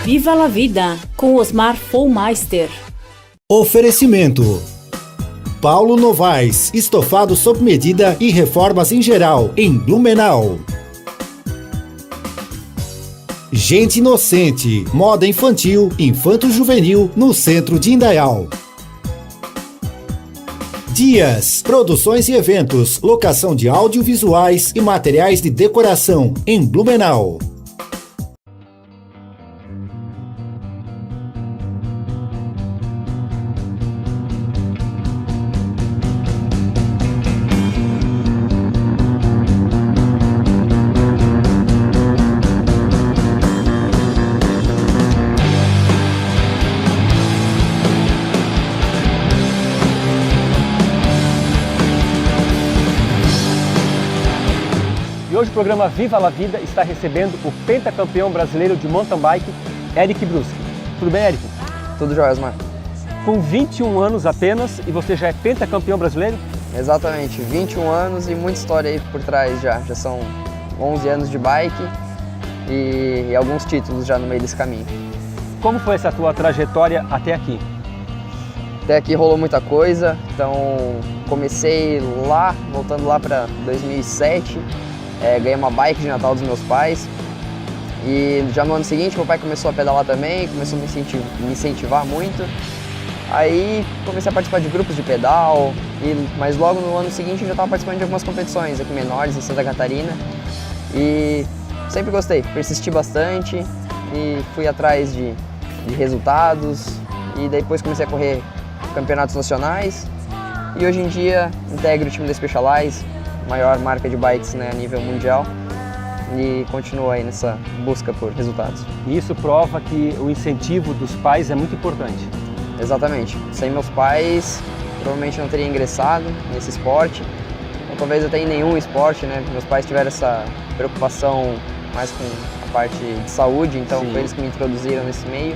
Viva la Vida, com Osmar Follmeister. Oferecimento: Paulo Novaes, estofado sob medida e reformas em geral, em Blumenau. Gente Inocente, moda infantil, infanto-juvenil, no centro de Indaial. Dias, produções e eventos, locação de audiovisuais e materiais de decoração, em Blumenau. Hoje o programa Viva la Vida está recebendo o pentacampeão brasileiro de mountain bike, Eric Bruschi. Tudo bem, Eric? Tudo jóia, Osmar. Com 21 anos apenas e você já é pentacampeão brasileiro? Exatamente, 21 anos e muita história aí por trás já. Já são 11 anos de bike e alguns títulos já no meio desse caminho. Como foi essa tua trajetória até aqui? Até aqui rolou muita coisa, então comecei lá, voltando lá para 2007, ganhei uma bike de Natal dos meus pais e já no ano seguinte meu pai começou a pedalar também, começou a me incentivar muito. Aí comecei a participar de grupos de pedal, mas logo no ano seguinte eu já estava participando de algumas competições aqui menores em Santa Catarina e sempre gostei, persisti bastante e fui atrás de resultados e depois comecei a correr campeonatos nacionais e hoje em dia integro o time da Specialized, maior marca de bikes, né, a nível mundial, e continuo aí nessa busca por resultados. E isso prova que o incentivo dos pais é muito importante. Exatamente. Sem meus pais, provavelmente não teria ingressado nesse esporte, ou talvez até em nenhum esporte, né? Meus pais tiveram essa preocupação mais com a parte de saúde, então foi eles que me introduziram nesse meio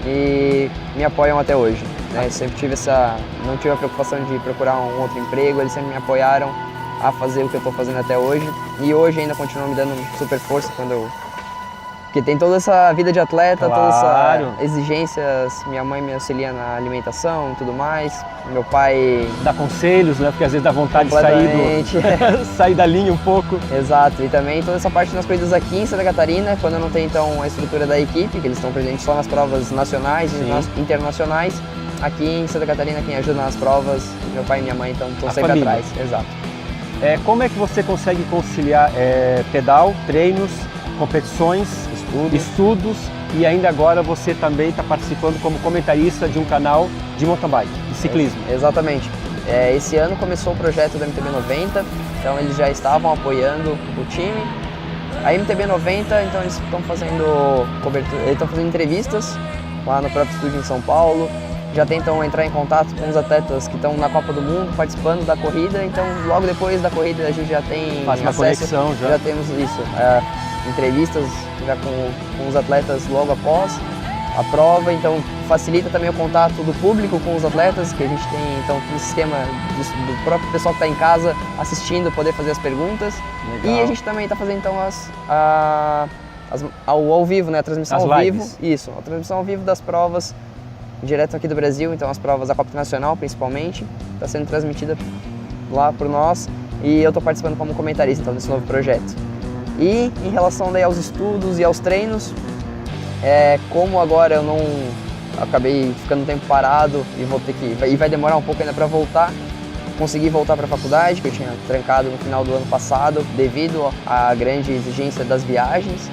e me apoiam até hoje, né? Sempre tive não tive a preocupação de procurar um outro emprego, eles sempre me apoiaram a fazer o que eu estou fazendo até hoje e hoje ainda continuam me dando super força porque tem toda essa vida de atleta, claro, toda essa exigências, minha mãe me auxilia na alimentação e tudo mais, meu pai dá conselhos, né, porque às vezes dá vontade de sair da linha um pouco. Exato, e também toda essa parte nas coisas aqui em Santa Catarina, quando eu não tenho então a estrutura da equipe, que eles estão presentes só nas provas nacionais e internacionais, aqui em Santa Catarina quem ajuda nas provas, meu pai e minha mãe, então estão sempre atrás. Exato. Como é que você consegue conciliar pedal, treinos, competições, estudos e ainda agora você também está participando como comentarista de um canal de mountain bike, de ciclismo? Exatamente. Esse ano começou o projeto do MTB 90, então eles já estavam apoiando o time. A MTB 90, então eles estão fazendo cobertura, eles estão fazendo entrevistas lá no próprio estúdio em São Paulo. Já tentam entrar em contato com os atletas que estão na Copa do Mundo, participando da corrida, então logo depois da corrida a gente já tem faz uma conexão, já temos isso, entrevistas já com os atletas logo após a prova, então facilita também o contato do público com os atletas, que a gente tem então todo o sistema do próprio pessoal que está em casa assistindo, poder fazer as perguntas. Legal. E a gente também está fazendo então ao vivo, né, a transmissão as ao lives. vivo, isso, a transmissão ao vivo das provas direto aqui do Brasil, então as provas da Copa Nacional principalmente, está sendo transmitida lá por nós e eu estou participando como comentarista então, desse novo projeto. E em relação daí aos estudos e aos treinos, como agora eu não acabei ficando um tempo parado e vai demorar um pouco ainda para voltar, consegui voltar para a faculdade, que eu tinha trancado no final do ano passado devido à grande exigência das viagens.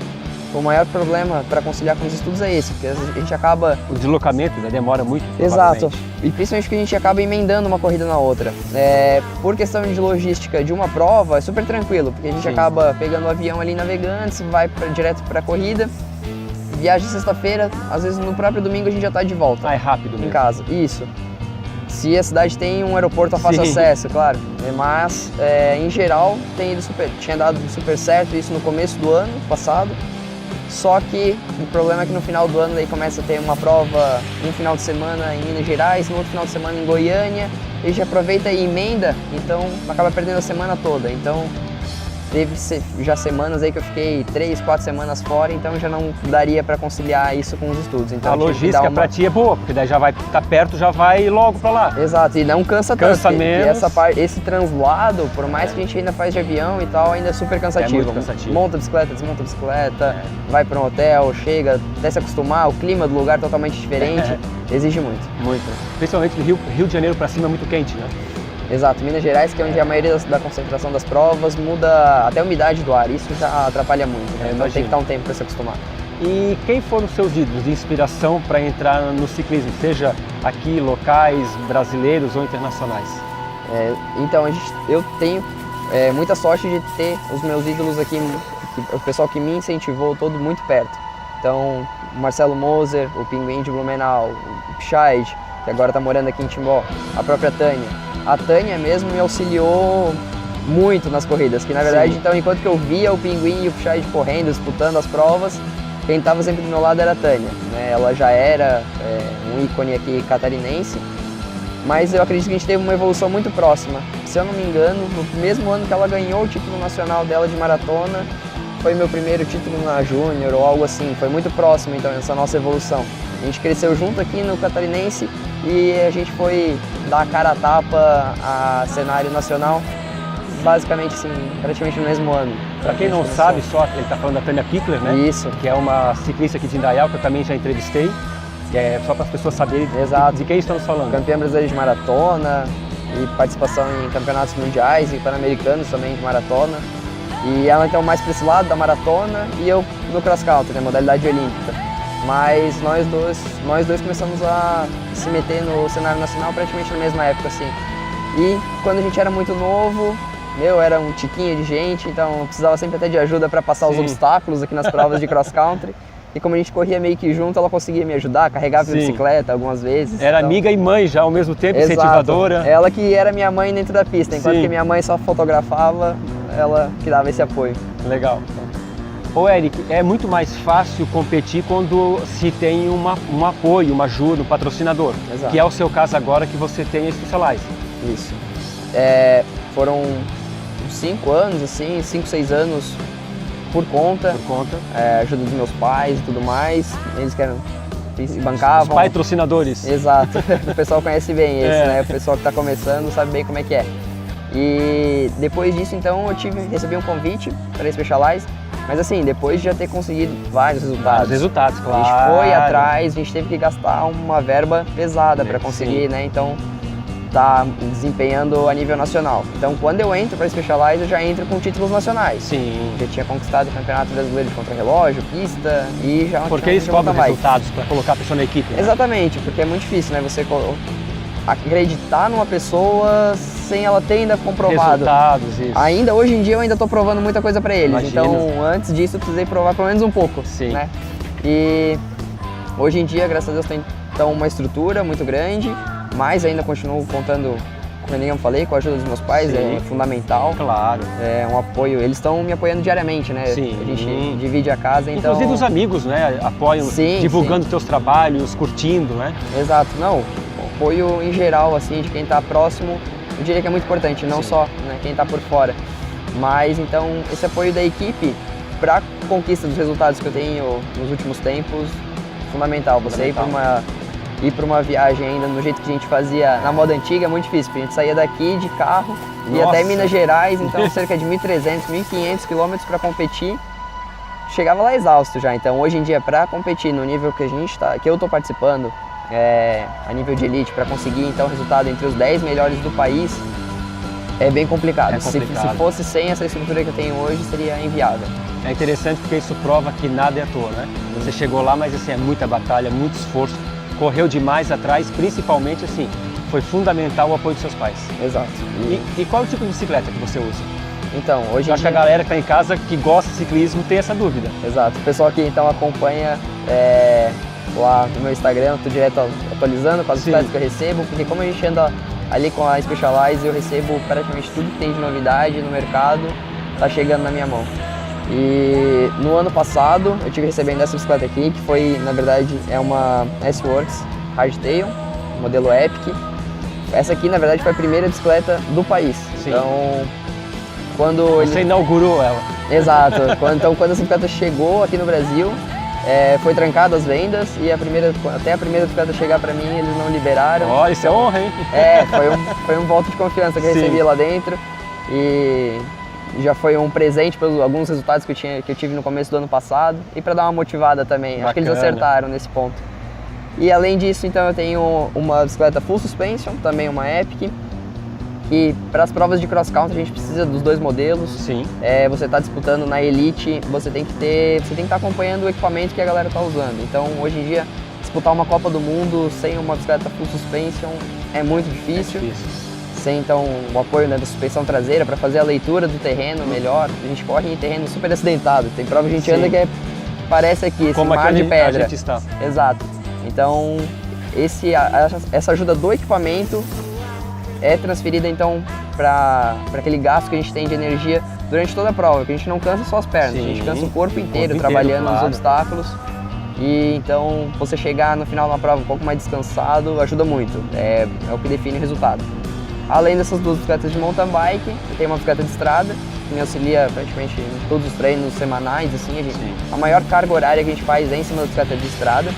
O maior problema para conciliar com os estudos é esse, porque a gente acaba... O deslocamento, né, demora muito. Exato, e principalmente porque a gente acaba emendando uma corrida na outra. Por questão de logística de uma prova, é super tranquilo, porque a gente acaba pegando o avião ali navegando, vai direto para a corrida, viaja sexta-feira, às vezes no próprio domingo a gente já está de volta. É rápido mesmo. Em casa, isso. Se a cidade tem um aeroporto a fácil acesso, claro. Mas, em geral, tinha dado super certo isso no começo do ano passado. Só que o problema é que no final do ano daí começa a ter uma prova um final de semana em Minas Gerais, no outro final de semana em Goiânia, e a gente aproveita e emenda, então acaba perdendo a semana toda. Então teve já semanas aí que eu fiquei 3, 4 semanas fora, então já não daria para conciliar isso com os estudos. Então, a logística para ti é boa, porque daí já vai estar perto, já vai logo para lá. Exato, e não cansa Cansa tanto. menos. E esse translado, por mais que a gente ainda faz de avião e tal, ainda é super cansativo. É muito cansativo. Monta bicicleta, desmonta bicicleta, vai para um hotel, chega, até se acostumar, o clima do lugar é totalmente diferente, exige muito. Muito. Principalmente do Rio de Janeiro para cima é muito quente, né? Exato, Minas Gerais, que é onde a maioria da concentração das provas, muda até a umidade do ar, isso já atrapalha muito, né? Então tem que dar um tempo para se acostumar. E quem foram os seus ídolos de inspiração para entrar no ciclismo, seja aqui, locais, brasileiros ou internacionais? Então, eu tenho muita sorte de ter os meus ídolos aqui, o pessoal que me incentivou todo muito perto. Então, o Marcelo Moser, o Pinguim de Blumenau, o Pichaid, que agora está morando aqui em Timbó, a própria Tânia. A Tânia mesmo me auxiliou muito nas corridas, que na verdade, então, enquanto que eu via o Pinguim e o Pichaid correndo, disputando as provas, quem estava sempre do meu lado era a Tânia, né? Ela já era um ícone aqui catarinense, mas eu acredito que a gente teve uma evolução muito próxima. Se eu não me engano, no mesmo ano que ela ganhou o título nacional dela de maratona, foi meu primeiro título na Júnior ou algo assim, foi muito próximo então essa nossa evolução. A gente cresceu junto aqui no Catarinense e a gente foi dar a cara a tapa a cenário nacional, basicamente assim, praticamente no mesmo ano. Para quem não sabe, só ele está falando da Tânia Pickler, né? Isso. Que é uma ciclista aqui de Indaial, que eu também já entrevistei. Só para as pessoas saberem de quem estamos falando. Campeã brasileira de maratona e participação em campeonatos mundiais e pan-americanos também de maratona. E ela então mais para esse lado da maratona e eu no cross country, né, modalidade olímpica. Mas nós dois começamos a se meter no cenário nacional praticamente na mesma época, assim. E quando a gente era muito novo, era um tiquinho de gente, então eu precisava sempre até de ajuda para passar os obstáculos aqui nas provas de cross country. E como a gente corria meio que junto, ela conseguia me ajudar, carregava a bicicleta algumas vezes. Era então amiga e mãe já ao mesmo tempo, exato, incentivadora. Ela que era minha mãe dentro da pista, enquanto que minha mãe só fotografava, ela que dava esse apoio. Legal. Ô Eric, é muito mais fácil competir quando se tem um apoio, uma ajuda, um patrocinador. Exato. Que é o seu caso agora que você tem a Specialized. Isso. Foram uns 5 anos, assim, 5, 6 anos por conta. Ajuda dos meus pais e tudo mais. Eles bancavam. Os patrocinadores. Exato. O pessoal conhece bem esse, né? O pessoal que está começando sabe bem como é que é. E depois disso, então, recebi um convite para a Specialized. Mas assim, depois de já ter conseguido vários resultados. Vários resultados, claro. A gente foi atrás, a gente teve que gastar uma verba pesada para conseguir, né? Então, tá desempenhando a nível nacional. Então, quando eu entro para a Specialized, eu já entro com títulos nacionais. Sim. Já tinha conquistado o Campeonato Brasileiro de Contrarrelógio, pista e já... Porque eles cobram resultados para colocar a pessoa na equipe, né? Exatamente, porque é muito difícil, né? Você acreditar numa pessoa sem ela ter ainda comprovado. Resultados, isso. Ainda, hoje em dia, eu ainda estou provando muita coisa para eles. Imagina. Então, antes disso, eu precisei provar pelo menos um pouco. Sim. Né? E hoje em dia, graças a Deus, tem então, uma estrutura muito grande, mas ainda continuo contando, como eu falei, com a ajuda dos meus pais, Sim. é fundamental. Claro. É um apoio, eles estão me apoiando diariamente, né? Sim. A gente divide a casa, então... Inclusive os amigos, né? Apoiam, divulgando teus trabalhos, curtindo, né? Exato. Não, apoio em geral, assim, de quem está próximo, eu diria que é muito importante, não só quem está por fora. Mas, então, esse apoio da equipe para a conquista dos resultados que eu tenho nos últimos tempos, fundamental. Você ir para uma viagem ainda no jeito que a gente fazia na moda antiga é muito difícil, porque a gente saía daqui de carro, ia até Minas Gerais, então cerca de 1.300, 1.500 quilômetros para competir. Chegava lá exausto já, então hoje em dia para competir no nível que que eu estou participando, a nível de elite, para conseguir então resultado entre os 10 melhores do país, é bem complicado. Se fosse sem essa estrutura que eu tenho hoje, seria inviável. É interessante porque isso prova que nada é à toa, né? Você chegou lá, mas assim, é muita batalha, muito esforço, correu demais atrás, principalmente assim, foi fundamental o apoio dos seus pais. Exato. E qual é o tipo de bicicleta que você usa? Então, hoje eu acho que a galera que está em casa, que gosta de ciclismo, tem essa dúvida. Exato. O pessoal que então acompanha lá no meu Instagram, eu estou direto atualizando com as bicicletas que eu recebo, porque como a gente anda ali com a Specialized, eu recebo praticamente tudo que tem de novidade no mercado, tá chegando na minha mão. E no ano passado eu tive recebendo essa bicicleta aqui, que foi, na verdade, é uma S-Works Hardtail, modelo Epic. Essa aqui, na verdade, foi a primeira bicicleta do país. Sim. Então, quando Você inaugurou ela. Exato. Então, quando essa bicicleta chegou aqui no Brasil, foi trancada as vendas e até a primeira bicicleta chegar para mim, eles não liberaram. Olha, isso é honra, hein? Foi um voto de confiança que eu recebi lá dentro e já foi um presente pelos alguns resultados que eu tive no começo do ano passado e para dar uma motivada também. Bacana. Acho que eles acertaram nesse ponto. E além disso, então, eu tenho uma bicicleta full suspension, também uma Epic. E para as provas de cross country a gente precisa dos dois modelos. Sim. Você está disputando na Elite, você tem que estar acompanhando o equipamento que a galera está usando. Então hoje em dia disputar uma Copa do Mundo sem uma bicicleta full suspension é muito difícil. Sem então o apoio, né, da suspensão traseira para fazer a leitura do terreno melhor. A gente corre em terreno super acidentado. Tem prova que a gente anda que parece aqui esse como mar de pedra. A gente está. Exato. Então essa ajuda do equipamento é transferida então para aquele gasto que a gente tem de energia durante toda a prova, que a gente não cansa só as pernas, a gente cansa o corpo inteiro trabalhando nos obstáculos. E então você chegar no final da prova um pouco mais descansado ajuda muito, é o que define o resultado. Além dessas duas bicicletas de mountain bike, eu tenho uma bicicleta de estrada que me auxilia praticamente em todos os treinos semanais, assim, a maior carga horária que a gente faz é em cima da bicicleta de estrada.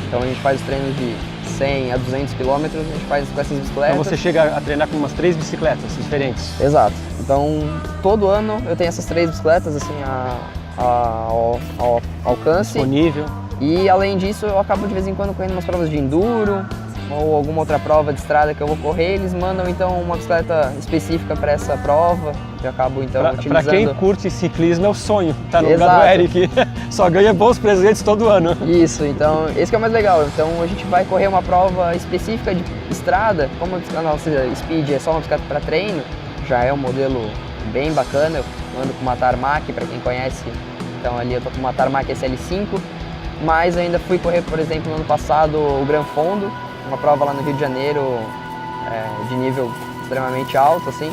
Então a gente faz os treinos de 100 a 200 km, a gente faz com essas bicicletas. Então você chega a treinar com umas 3 bicicletas diferentes? Exato. Então todo ano eu tenho essas 3 bicicletas assim ao alcance. Disponível. E além disso eu acabo de vez em quando correndo umas provas de enduro ou alguma outra prova de estrada que eu vou correr, eles mandam então uma bicicleta específica para essa prova. Eu acabo então utilizando. Para quem curte ciclismo é o sonho, tá no Exato. lugar do Eric. Só ganha bons presentes todo ano. Isso, então esse que é o mais legal. Então a gente vai correr uma prova específica de estrada, como a nossa Speed é só uma bicicleta para treino, já é um modelo bem bacana. Eu ando com uma Tarmac, para quem conhece, então ali eu tô com uma Tarmac SL5, mas ainda fui correr, por exemplo, no ano passado o Gran Fondo, uma prova lá no Rio de Janeiro de nível extremamente alto, assim.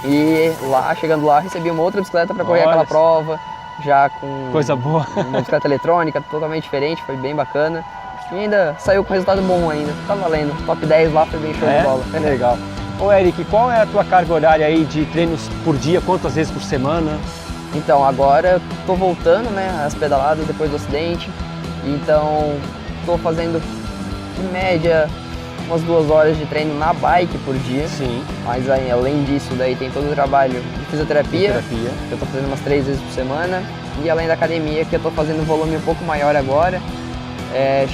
E lá, chegando lá, recebi uma outra bicicleta para correr aquela prova, já com coisa boa. Uma bicicleta eletrônica, totalmente diferente, foi bem bacana. E ainda saiu com resultado bom ainda, tá valendo. Top 10 lá foi bem show de bola. É legal. Ô Eric, qual é a tua carga horária aí de treinos por dia, quantas vezes por semana? Então, agora eu tô voltando, né, às pedaladas depois do acidente. Então, tô fazendo, em média, umas 2 horas de treino na bike por dia. Sim. Mas aí, além disso, daí tem todo o trabalho de fisioterapia. Que eu tô fazendo umas 3 vezes por semana. E além da academia, que eu tô fazendo um volume um pouco maior agora.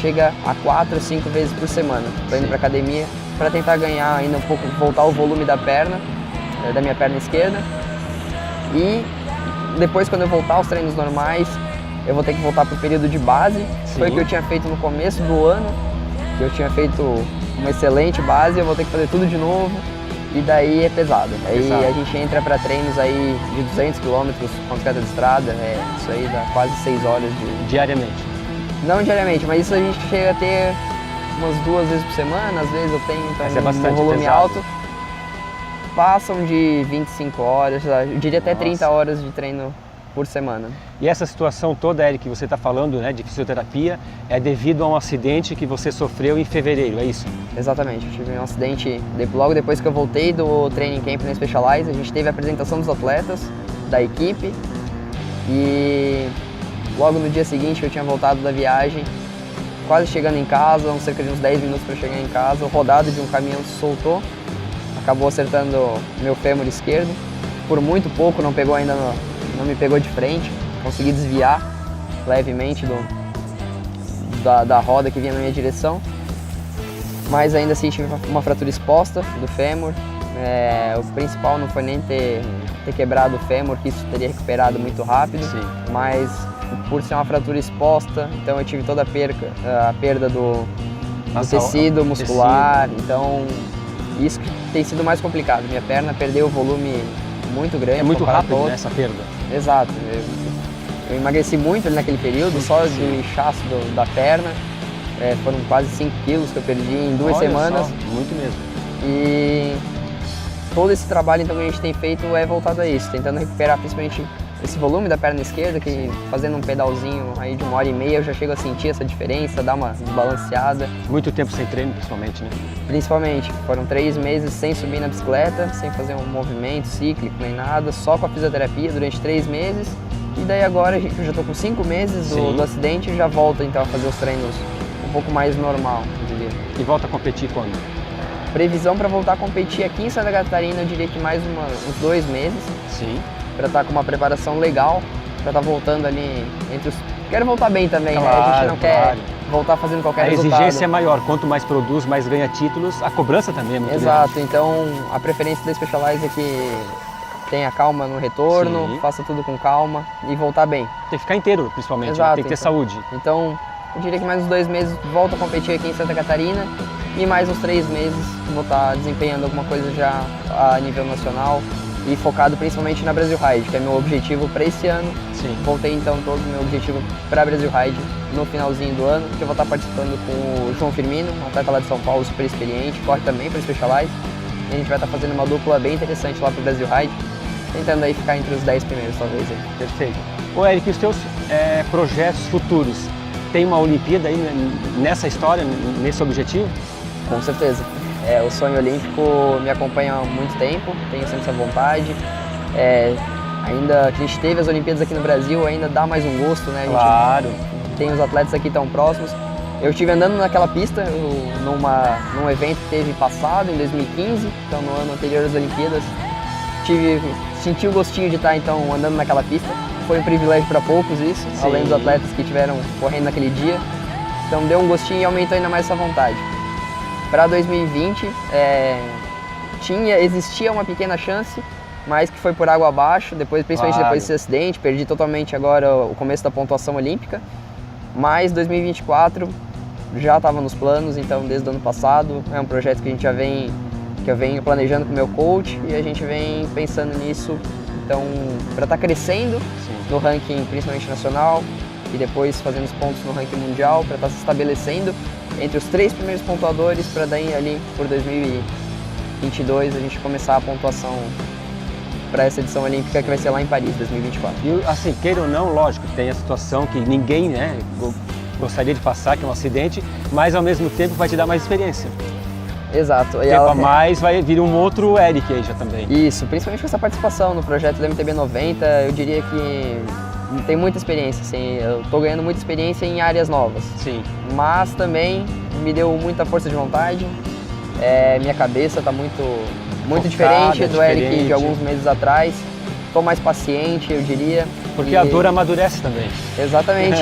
Chega a 4 ou 5 vezes por semana. Tô indo pra academia para tentar ganhar ainda um pouco, voltar o volume da perna, da minha perna esquerda. E depois, quando eu voltar aos treinos normais, eu vou ter que voltar pro período de base. Sim. Foi o que eu tinha feito no começo do ano, que eu tinha feito uma excelente base, eu vou ter que fazer tudo de novo. E daí é pesado. Aí a gente entra para treinos aí de 200 km com bicicleta de estrada, isso aí dá quase 6 horas diariamente. Não diariamente, mas isso a gente chega a ter umas 2 vezes por semana, às vezes eu tenho então, um volume pesado. Alto. Passam de 25 horas, eu diria até 30 horas de treino por semana. E essa situação toda, Eric, que você está falando, né, de fisioterapia, é devido a um acidente que você sofreu em fevereiro, é isso? Exatamente, eu tive um acidente logo depois que eu voltei do training camp na Specialized. A gente teve a apresentação dos atletas, da equipe, e logo no dia seguinte que eu tinha voltado da viagem, quase chegando em casa, cerca de uns 10 minutos para chegar em casa, o rodado de um caminhão se soltou, acabou acertando meu fêmur esquerdo, por muito pouco, não pegou ainda, não me pegou de frente, consegui desviar levemente da roda que vinha na minha direção, mas ainda assim tive uma fratura exposta do fêmur. O principal não foi nem ter quebrado o fêmur, que isso teria recuperado muito rápido. Sim. Mas por ser uma fratura exposta, então eu tive toda a perda do tecido muscular, então isso que tem sido mais complicado. Minha perna perdeu o volume muito grande. É muito rápido essa perda. Exato. Eu emagreci muito naquele período, só do inchaço da perna. Foram quase 5 quilos que eu perdi em 2 semanas. Só, muito mesmo. E todo esse trabalho então, que a gente tem feito é voltado a isso, tentando recuperar principalmente esse volume da perna esquerda, que fazendo um pedalzinho aí de 1h30 eu já chego a sentir essa diferença, dar uma desbalanceada. Muito tempo sem treino, principalmente, né? Principalmente, foram 3 meses sem subir na bicicleta, sem fazer um movimento cíclico nem nada, só com a fisioterapia durante 3 meses. E daí agora eu já tô com 5 meses do acidente e já volto então a fazer os treinos um pouco mais normal, eu diria. E volta a competir quando? Previsão para voltar a competir aqui em Santa Catarina, eu diria que mais uns 2 meses. Sim. Para estar com uma preparação legal, para estar voltando ali entre os... Quero voltar bem também, claro, né? A gente não quer voltar fazendo qualquer resultado. A exigência é maior, quanto mais produz, mais ganha títulos, a cobrança também é muito Exato, grande. Então a preferência da Specialized é que tenha calma no retorno, faça tudo com calma e voltar bem. Tem que ficar inteiro, principalmente, Exato, né? Tem que ter saúde. Então, eu diria que mais uns 2 meses volto a competir aqui em Santa Catarina e mais uns 3 meses vou estar desempenhando alguma coisa já a nível nacional e focado principalmente na Brasil Ride, que é meu objetivo para esse ano. Sim. Voltei então todo o meu objetivo para a Brasil Ride no finalzinho do ano, que eu vou estar participando com o João Firmino, um atleta lá de São Paulo super experiente, corre também para o Specialized. E a gente vai estar fazendo uma dupla bem interessante lá para o Brasil Ride, tentando aí ficar entre os 10 primeiros talvez. Aí. Perfeito. Ô Eric, os teus projetos futuros, tem uma Olimpíada aí nessa história, nesse objetivo? Com certeza. O sonho olímpico me acompanha há muito tempo, tenho sempre essa vontade. Ainda que a gente teve as Olimpíadas aqui no Brasil, ainda dá mais um gosto, né? A gente claro. Tem os atletas aqui tão próximos. Eu estive andando naquela pista num evento que teve passado, em 2015, então no ano anterior às Olimpíadas. Senti o gostinho de estar então andando naquela pista. Foi um privilégio para poucos isso, além dos atletas que estiveram correndo naquele dia. Então deu um gostinho e aumentou ainda mais essa vontade. Para 2020, existia uma pequena chance, mas que foi por água abaixo, principalmente depois desse acidente, perdi totalmente agora o começo da pontuação olímpica. Mas 2024 já estava nos planos, então desde o ano passado, é um projeto que eu venho planejando com o meu coach e a gente vem pensando nisso, então para estar crescendo no ranking principalmente nacional e depois fazendo os pontos no ranking mundial, para estar se estabelecendo entre os 3 primeiros pontuadores, para daí ali por 2022 a gente começar a pontuação para essa edição olímpica que vai ser lá em Paris, 2024. E assim, queira ou não, lógico, tem a situação que ninguém, né, gostaria de passar, que é um acidente, mas ao mesmo tempo vai te dar mais experiência. Exato. Tempo a mais vai vir um outro Eric aí já também. Isso, principalmente com essa participação no projeto do MTB 90, eu diria que tem muita experiência, assim, eu tô ganhando muita experiência em áreas novas. Sim. Mas também me deu muita força de vontade, minha cabeça tá muito focada, diferente do Eric de alguns meses atrás. Tô mais paciente, eu diria. Porque a dor amadurece também. Exatamente.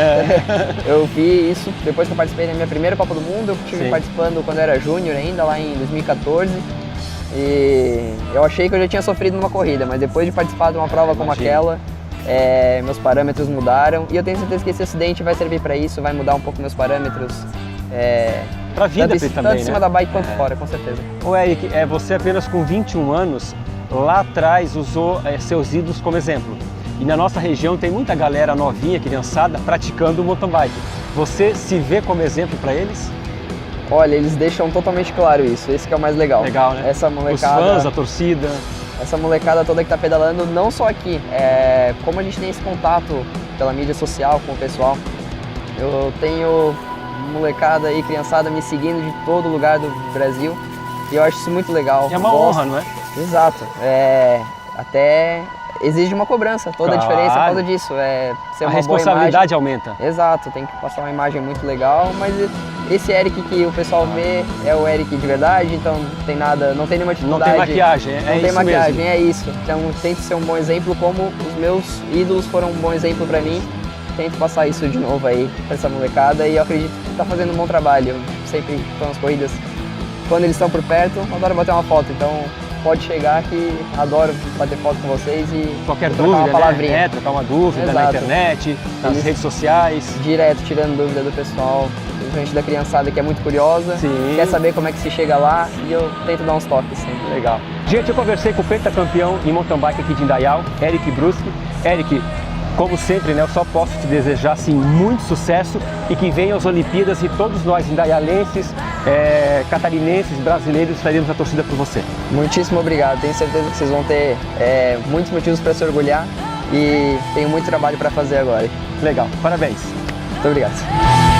Eu vi isso depois que eu participei da minha primeira Copa do Mundo, eu estive participando quando eu era júnior ainda, lá em 2014. E eu achei que eu já tinha sofrido numa corrida, mas depois de participar de uma prova como aquela, meus parâmetros mudaram. E eu tenho certeza que esse acidente vai servir para isso, vai mudar um pouco meus parâmetros. Pra vida também, tanto em cima da bike quanto fora, com certeza. Ô Eric, você apenas com 21 anos, lá atrás usou seus ídolos como exemplo. E na nossa região tem muita galera novinha, criançada, praticando mountain bike. Você se vê como exemplo para eles? Olha, eles deixam totalmente claro isso, esse que é o mais legal. Legal, né? Essa molecada, os fãs, a torcida. Essa molecada toda que tá pedalando, não só aqui, como a gente tem esse contato pela mídia social com o pessoal, eu tenho molecada e criançada me seguindo de todo lugar do Brasil e eu acho isso muito legal. É uma honra, não é? Exato. Até exige uma cobrança, toda a diferença por causa disso. Ser uma a responsabilidade boa imagem. aumenta. Exato, tem que passar uma imagem muito legal, mas esse Eric que o pessoal vê é o Eric de verdade, então não tem nenhuma dificuldade. Não tem maquiagem, não tem isso maquiagem, mesmo. é isso. Então tento ser um bom exemplo, como os meus ídolos foram um bom exemplo para mim. Tento passar isso de novo aí pra essa molecada e eu acredito que tá fazendo um bom trabalho. Eu sempre estou nas corridas, quando eles estão por perto, eu adoro bater uma foto, então pode chegar que adoro bater foto com vocês e qualquer trocar dúvida, uma palavrinha. né? Trocar uma dúvida na internet, nas redes sociais. Direto, tirando dúvida do pessoal, principalmente da criançada que é muito curiosa, quer saber como é que se chega lá e eu tento dar uns toques sempre. Legal. Gente, eu conversei com o pentacampeão em mountain bike aqui de Indaial, Eric Bruschi. Eric, como sempre, né, eu só posso te desejar assim, muito sucesso e que venham as Olimpíadas e todos nós indaialenses, catarinenses, brasileiros, estaremos na torcida por você. Muitíssimo obrigado, tenho certeza que vocês vão ter muitos motivos para se orgulhar e tenho muito trabalho para fazer agora. Legal, parabéns. Muito obrigado.